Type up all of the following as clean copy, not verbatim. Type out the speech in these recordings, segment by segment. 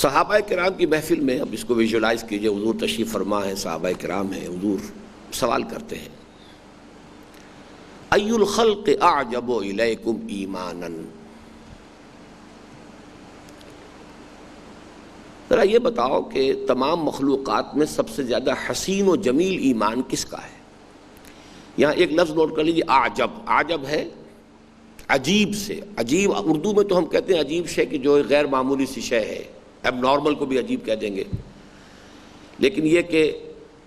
صحابہ کرام کی محفل میں، اب اس کو ویژولائز کیجئے، حضور تشریف فرما ہے، صحابہ کرام ہیں، حضور سوال کرتے ہیں ای الخلق اعجب الیکم ایمانا، ذرا یہ بتاؤ کہ تمام مخلوقات میں سب سے زیادہ حسین و جمیل ایمان کس کا ہے؟ یہاں ایک لفظ نوٹ کر لیجیے، اعجب۔ اعجب ہے عجیب سے، عجیب اردو میں تو ہم کہتے ہیں عجیب شے کہ جو غیر معمولی سی شے ہے، اب نارمل کو بھی عجیب کہہ دیں گے، لیکن یہ کہ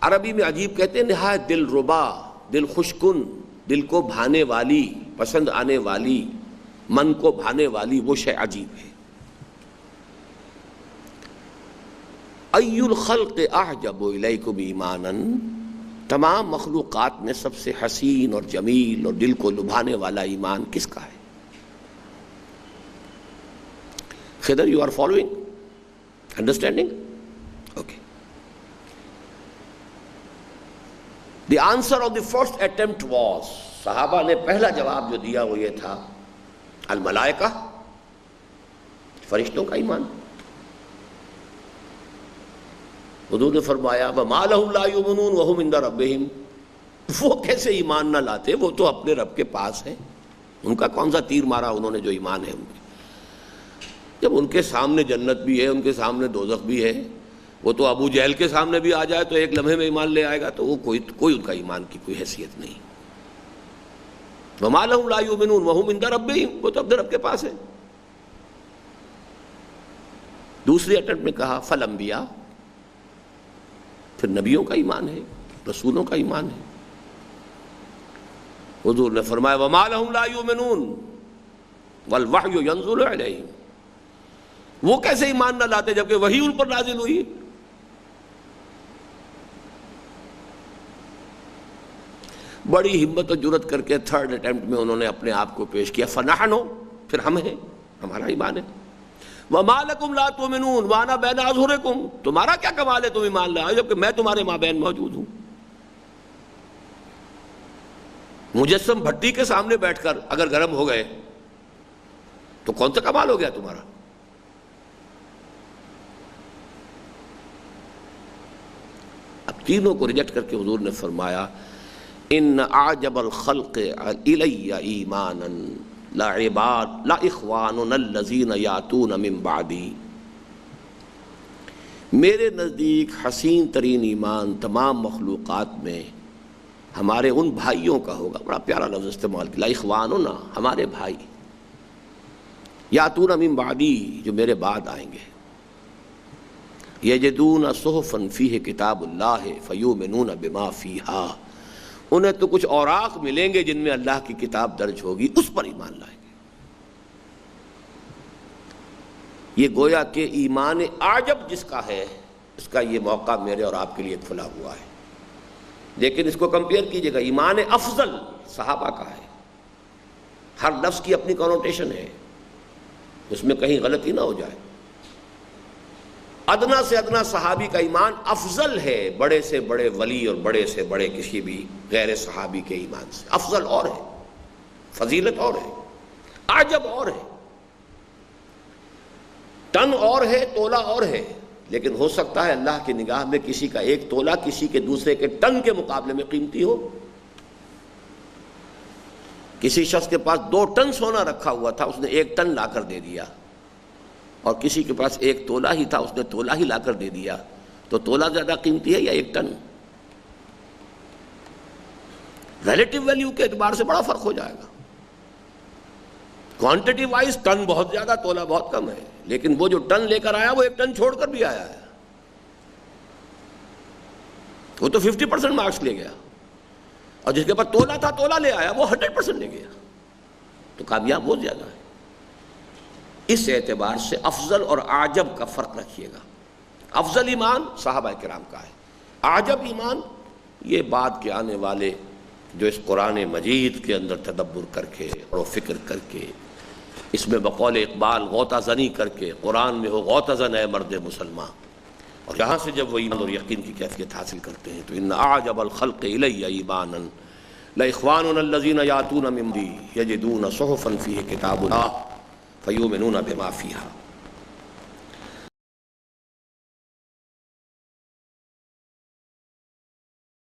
عربی میں عجیب کہتے ہیں نہایت دل ربا، دل خوشکن، دل کو بھانے والی، پسند آنے والی، من کو بھانے والی وہ شے عجیب ہے۔ ای الخلق اعجب الیکم ایمانا، تمام مخلوقات میں سب سے حسین اور جمیل اور دل کو لبھانے والا ایمان کس کا ہے؟ Khizar, you are following? Understanding? Okay. The answer of the first attempt was، صحابہ نے پہلا جواب جو دیا وہ یہ تھا، الملائکہ، فرشتوں کا ایمان۔ حضور نے فرمایا وَمَا لَهُمْ لَا يُؤْمِنُونَ وَهُمْ عِندَ رَبِّهِمْ، وہ کیسے ایمان نہ لاتے، وہ تو اپنے رب کے پاس ہیں، ان کا کون سا تیر مارا انہوں نے جو ایمان ہے ان کے؟ جب ان کے سامنے جنت بھی ہے، ان کے سامنے دوزخ بھی ہے، وہ تو ابو جہل کے سامنے بھی آ جائے تو ایک لمحے میں ایمان لے آئے گا، تو وہ کوئی ان کا ایمان کی کوئی حیثیت نہیں۔ وَمَا لَهُمْ لَا يُؤْمِنُونَ وَهُمْ عِندَ رَبِّهِمْ، وہ تو اپنے رب کے پاس ہے۔ دوسری اٹمپٹ میں کہا فَالْأَنْبِيَاء، پھر نبیوں کا ایمان ہے، رسولوں کا ایمان ہے۔ حضور نے فرمایا وَمَا لَهُمْ لَا يُؤْمِنُونَ وَالْوَحْيُ يَنزِلُ عَلَيْهِمْ، وہ کیسے ایمان نہ لاتے جبکہ وحی ان پر نازل ہوئی؟ بڑی ہمت و جرت کر کے تھرڈ اٹیمپٹ میں انہوں نے اپنے آپ کو پیش کیا، فَنَحْنُ، پھر ہم ہیں، ہمارا ایمان ہے۔ وَمَا لَكُمْ لَا تُؤْمِنُونَ وَأَنَا بَيْنَ أَظْهُرِكُمْ، تمہارا کیا کمال ہے تم ایمان لائے جبکہ میں تمہارے مابین موجود ہوں۔ مجسم بھٹی کے سامنے بیٹھ کر اگر گرم ہو گئے تو کون سا کمال ہو گیا تمہارا؟ اب تینوں کو ریجیکٹ کر کے حضور نے فرمایا ان اعجب الخلق الی ایمانا لا اخواننا الذین یاتون من بعدی، میرے نزدیک حسین ترین ایمان تمام مخلوقات میں ہمارے ان بھائیوں کا ہوگا۔ بڑا پیارا لفظ استعمال کیا، لا اخواننا، ہمارے بھائی، یاتون من بعدی، جو میرے بعد آئیں گے، یجدون صحفا فیہ کتاب اللہ فیؤمنون بما فیہا، انہیں تو کچھ اوراق ملیں گے جن میں اللہ کی کتاب درج ہوگی، اس پر ایمان لائیں گے۔ یہ گویا کہ ایمان اعجب جس کا ہے، اس کا یہ موقع میرے اور آپ کے لیے کھلا ہوا ہے۔ لیکن اس کو کمپیئر کیجئے گا، ایمان افضل صحابہ کا ہے۔ ہر لفظ کی اپنی کنوٹیشن ہے، اس میں کہیں غلطی نہ ہو جائے۔ ادنا سے ادنا صحابی کا ایمان افضل ہے بڑے سے بڑے ولی اور بڑے سے بڑے کسی بھی غیر صحابی کے ایمان سے، افضل اور ہے، فضیلت اور ہے، عجب اور ہے، ٹن اور ہے، تولہ اور ہے، لیکن ہو سکتا ہے اللہ کی نگاہ میں کسی کا ایک تولہ کسی کے دوسرے کے ٹن کے مقابلے میں قیمتی ہو۔ کسی شخص کے پاس 2 ٹن سونا رکھا ہوا تھا، اس نے 1 ٹن لا کر دے دیا، اور کسی کے پاس 1 تولہ ہی تھا، اس نے تولہ ہی لا کر دے دیا، تو تولہ زیادہ قیمتی ہے یا 1 ٹن؟ ریلیٹیو ویلیو کے اعتبار سے بڑا فرق ہو جائے گا۔ کوانٹٹی وائز ٹن بہت زیادہ، تولہ بہت کم ہے، لیکن وہ جو ٹن لے کر آیا وہ 1 ٹن چھوڑ کر بھی آیا ہے، وہ تو 50% مارکس لے گیا، اور جس کے پاس تولہ تھا تولہ لے آیا وہ 100% لے گیا، تو کامیاب وہ زیادہ ہے۔ اس اعتبار سے افضل اور اعجب کا فرق رکھیے گا۔ افضل ایمان صحابہ کرام کا ہے، اعجب ایمان یہ بعد کے آنے والے جو اس قرآن مجید کے اندر تدبر کر کے اور فکر کر کے، اس میں بقول اقبال غوطہ زنی کر کے، قرآن میں ہو غوطہ زن اے مرد مسلمان، اور یہاں سے جب وہ ایمان اور یقین کی کیفیت حاصل کرتے ہیں تو ان اعجب الخلق الی ایمانا لاخواننا الذین یاتون من بعدی یجدون صحفا فیہ کتاب اللہ فیؤمنون بما فیہا۔